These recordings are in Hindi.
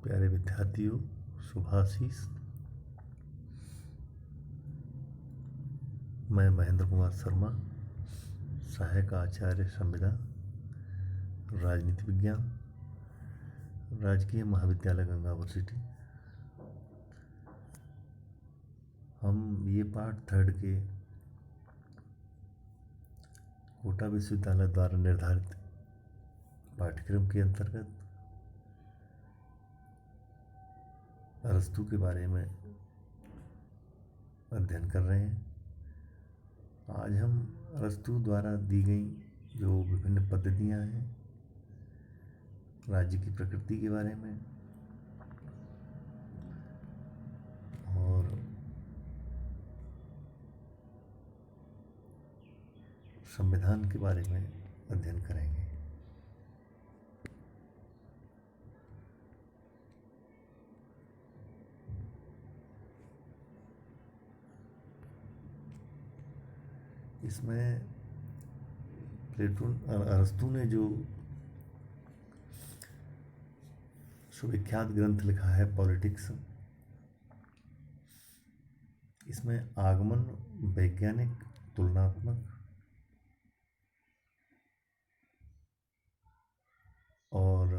प्यारे विद्यार्थियों, शुभाशीष। मैं महेंद्र कुमार शर्मा, सहायक आचार्य संविदा, राजनीति विज्ञान, राजकीय महाविद्यालय गंगापुर सिटी। हम ये पाठ थर्ड के कोटा विश्वविद्यालय द्वारा निर्धारित पाठ्यक्रम के अंतर्गत अरस्तू के बारे में अध्ययन कर रहे हैं। आज हम अरस्तू द्वारा दी गई जो विभिन्न पद्धतियाँ हैं, राज्य की प्रकृति के बारे में और संविधान के बारे में अध्ययन करेंगे। इसमें अरस्तू ने जो सुविख्यात ग्रंथ लिखा है पॉलिटिक्स, इसमें आगमन, वैज्ञानिक, तुलनात्मक और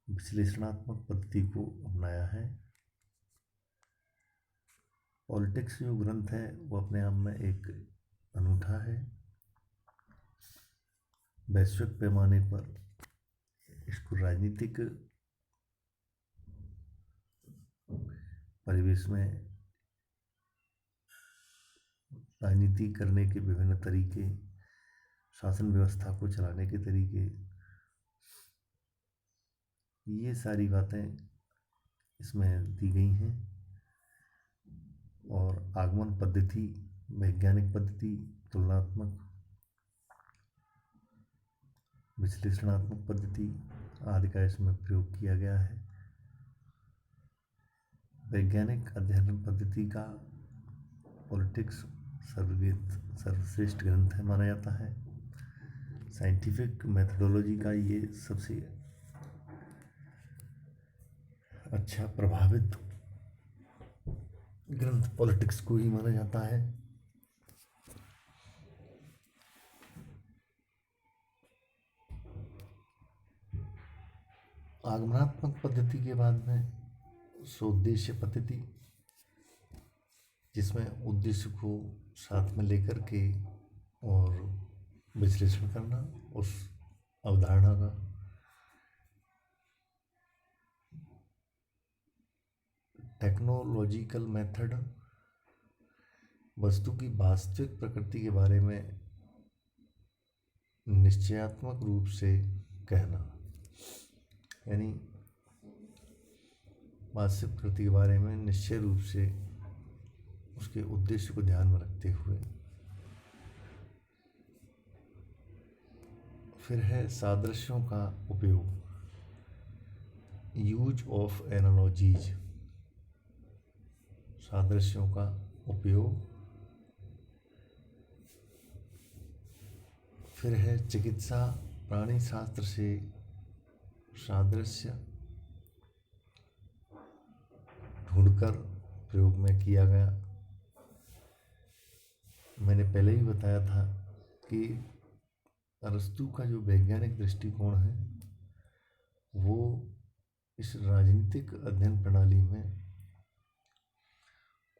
विश्लेषणात्मक पद्धति को अपनाया है। पॉलिटिक्स जो ग्रंथ है वो अपने आप में एक अनूठा है। वैश्विक पैमाने पर इसको राजनीतिक परिवेश में राजनीति करने के विभिन्न तरीके, शासन व्यवस्था को चलाने के तरीके, ये सारी बातें इसमें दी गई हैं। और आगमन पद्धति, वैज्ञानिक पद्धति, तुलनात्मक, विश्लेषणात्मक पद्धति आदि का इसमें प्रयोग किया गया है। वैज्ञानिक अध्ययन पद्धति का पॉलिटिक्स सर्वश्रेष्ठ ग्रंथ है माना जाता है। साइंटिफिक मेथडोलॉजी का ये सबसे अच्छा प्रभावित ग्रंथ पॉलिटिक्स को ही माना जाता है। आगमनात्मक पद्धति के बाद में सोद्देश्य पद्धति, जिसमें उद्देश्य को साथ में लेकर के और विश्लेषण करना उस अवधारणा का। टेक्नोलॉजिकल मेथड, वस्तु की वास्तविक प्रकृति के बारे में निश्चयात्मक रूप से कहना, यानी वास्तविक प्रकृति के बारे में निश्चय रूप से उसके उद्देश्य को ध्यान में रखते हुए। फिर है सादृश्यों का उपयोग, यूज ऑफ एनालॉजीज, सादृश्यों का उपयोग। फिर है चिकित्सा, प्राणी शास्त्र से सादृश्य ढूंढकर प्रयोग में किया गया। मैंने पहले ही बताया था कि अरस्तू का जो वैज्ञानिक दृष्टिकोण है वो इस राजनीतिक अध्ययन प्रणाली में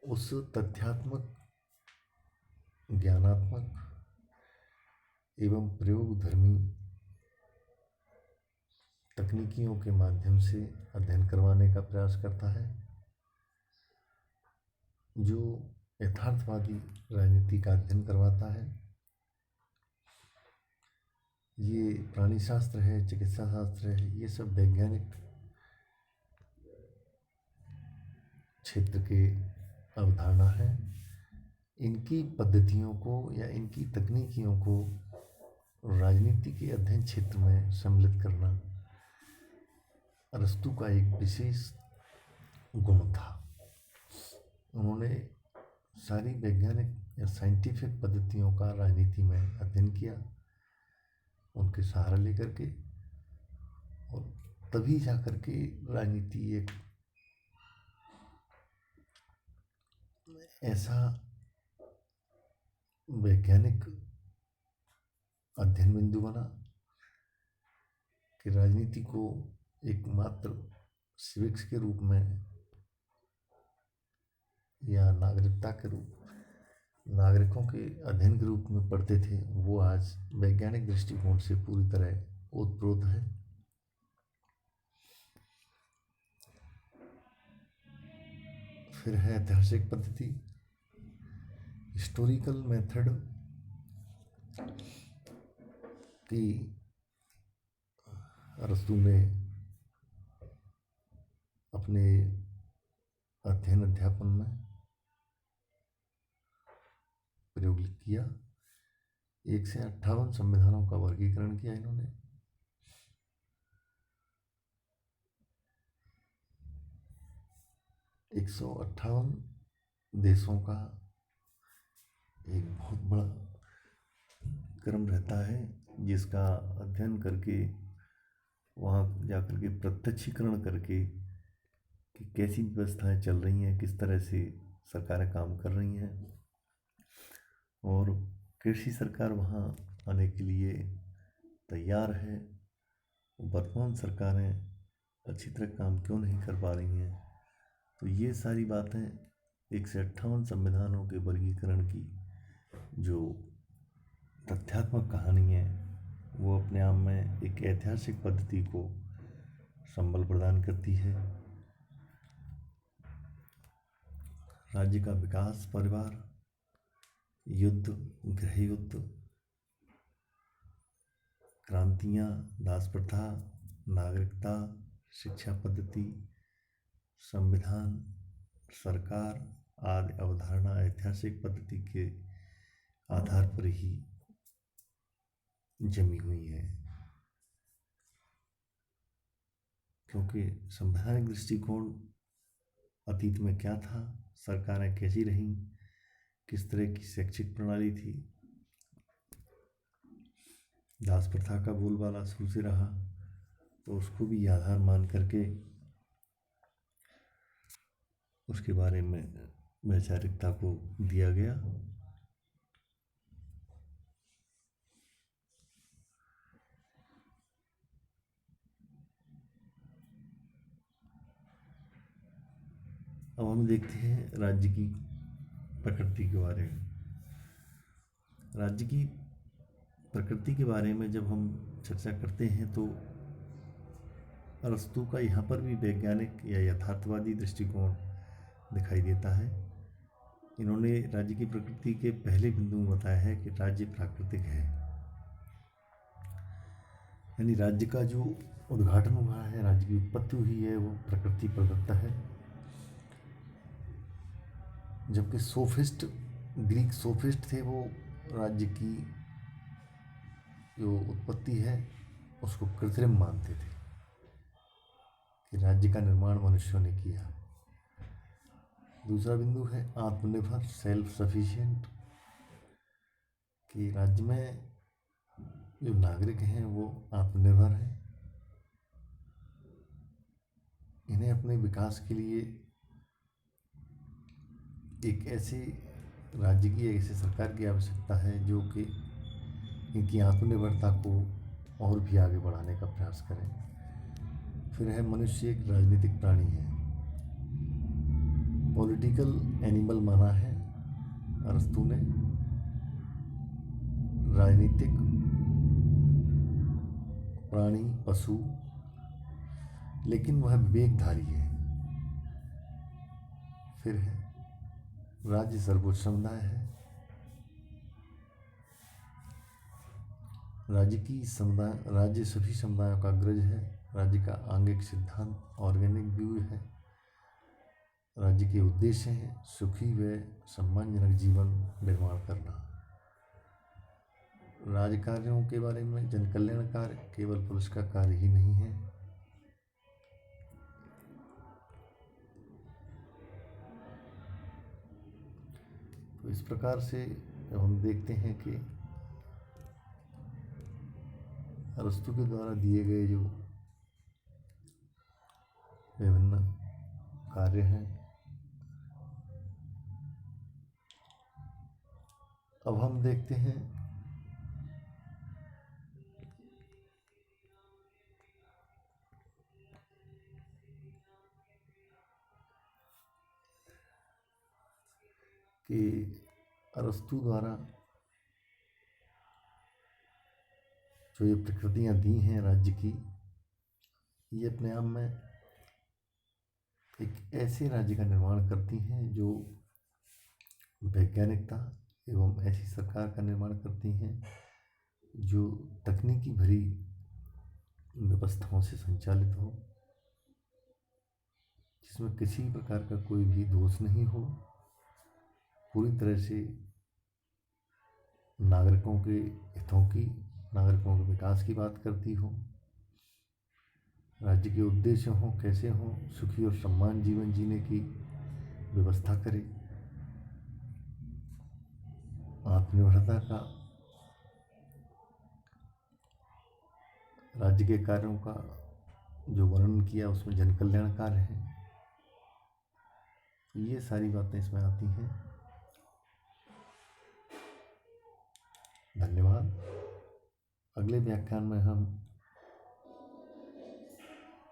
उस तथ्यात्मक, ज्ञानात्मक एवं प्रयोगधर्मी तकनीकियों के माध्यम से अध्ययन करवाने का प्रयास करता है, जो यथार्थवादी राजनीति का अध्ययन करवाता है। ये प्राणी शास्त्र है, चिकित्सा शास्त्र है, ये सब वैज्ञानिक क्षेत्र के अवधारणा है। इनकी पद्धतियों को या इनकी तकनीकियों को राजनीति के अध्ययन क्षेत्र में सम्मिलित करना अरस्तू का एक विशेष गुण था। उन्होंने सारी वैज्ञानिक या साइंटिफिक पद्धतियों का राजनीति में अध्ययन किया, उनके सहारा लेकर के और तभी जा कर के राजनीति एक ऐसा वैज्ञानिक अध्ययन बिंदु बना कि राजनीति को एकमात्र सिविक्स के रूप में या नागरिकों के अध्ययन के रूप में पढ़ते थे, वो आज वैज्ञानिक दृष्टिकोण से पूरी तरह ओतप्रोत है। फिर है ऐतिहासिक पद्धति, हिस्टोरिकल मेथड, कि अरस्तू ने अपने अध्ययन अध्यापन में प्रयोग किया। 1 से 58 संविधानों का वर्गीकरण किया इन्होंने। एक 158 देशों का एक बहुत बड़ा क्रम रहता है, जिसका अध्ययन करके वहाँ जाकर के प्रत्यक्षीकरण करके कि कैसी व्यवस्थाएं चल रही हैं, किस तरह से सरकारें काम कर रही हैं और कैसी सरकार वहाँ आने के लिए तैयार है, वर्तमान सरकारें अच्छी तरह काम क्यों नहीं कर पा रही हैं। तो ये सारी बातें 1 से 58 संविधानों के वर्गीकरण की जो तथ्यात्मक कहानी है, वो अपने आप में एक ऐतिहासिक पद्धति को संबल प्रदान करती है। राज्य का विकास, परिवार, युद्ध, गृह युद्ध, क्रांतियाँ, दास प्रथा, नागरिकता, शिक्षा पद्धति, संविधान, सरकार आदि अवधारणा ऐतिहासिक पद्धति के आधार पर ही जमी हुई है। क्योंकि संवैधानिक दृष्टिकोण अतीत में क्या था, सरकारें कैसी रहीं, किस तरह की शैक्षिक प्रणाली थी, दास प्रथा का बोलबाला शुरू से रहा, तो उसको भी आधार मान करके उसके बारे में वैचारिकता को दिया गया। अब हम देखते हैं राज्य की प्रकृति के बारे में। राज्य की प्रकृति के बारे में जब हम चर्चा करते हैं तो अरस्तू का यहाँ पर भी वैज्ञानिक या यथार्थवादी दृष्टिकोण दिखाई देता है। इन्होंने राज्य की प्रकृति के पहले बिंदु में बताया है कि राज्य प्राकृतिक है, यानी राज्य का जो उद्घाटन हुआ है, राज्य की उत्पत्ति हुई है, वो प्रकृति प्रदत्त है। जबकि ग्रीक सोफिस्ट थे, वो राज्य की जो उत्पत्ति है उसको कृत्रिम मानते थे कि राज्य का निर्माण मनुष्यों ने किया। दूसरा बिंदु है आत्मनिर्भर, सेल्फ सफिशिएंट, कि राज्य में जो नागरिक हैं वो आत्मनिर्भर हैं, इन्हें अपने विकास के लिए एक ऐसे राज्य की, ऐसी सरकार की आवश्यकता है जो कि इनकी आत्मनिर्भरता को और भी आगे बढ़ाने का प्रयास करें। फिर है मनुष्य एक राजनीतिक प्राणी है, पॉलिटिकल एनिमल माना है अरस्तू ने। राजनीतिक प्राणी, पशु, लेकिन वह विवेकधारी है। फिर है राज्य सर्वोच्च समुदाय है। राज्य सभी समुदायों का अग्रज है। राज्य का आंगिक सिद्धांत ऑर्गेनिक व्यू है। राज्य के उद्देश्य हैं सुखी व सम्मानजनक जीवन निर्माण करना। राज्य कार्यों के बारे में, जन कल्याण कार्य केवल पुलिस का कार्य ही नहीं है। तो इस प्रकार से जब हम देखते हैं कि अरस्तू के द्वारा दिए गए जो विभिन्न कार्य हैं। अब हम देखते हैं कि अरस्तु द्वारा जो ये प्रकृतियाँ दी हैं राज्य की, ये अपने आप में एक ऐसे राज्य का निर्माण करती हैं जो वैज्ञानिकता एवं ऐसी सरकार का निर्माण करती हैं जो तकनीकी भरी व्यवस्थाओं से संचालित हो, जिसमें किसी प्रकार का कोई भी दोष नहीं हो, पूरी तरह से नागरिकों के हितों की, नागरिकों के विकास की बात करती हो, राज्य के उद्देश्य हों कैसे हों, सुखी और सम्मान जीवन जीने की व्यवस्था करे, आत्मनिर्भरता का, राज्य के कार्यों का जो वर्णन किया उसमें जन कल्याण कार्य है। तो ये सारी बातें इसमें आती हैं। धन्यवाद। अगले व्याख्यान में हम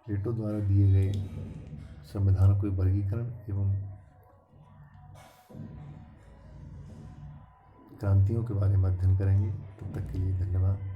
प्लेटो द्वारा दिए गए संविधान के वर्गीकरण एवं क्रांतियों के बारे में अध्ययन करेंगे। तब तक के लिए धन्यवाद।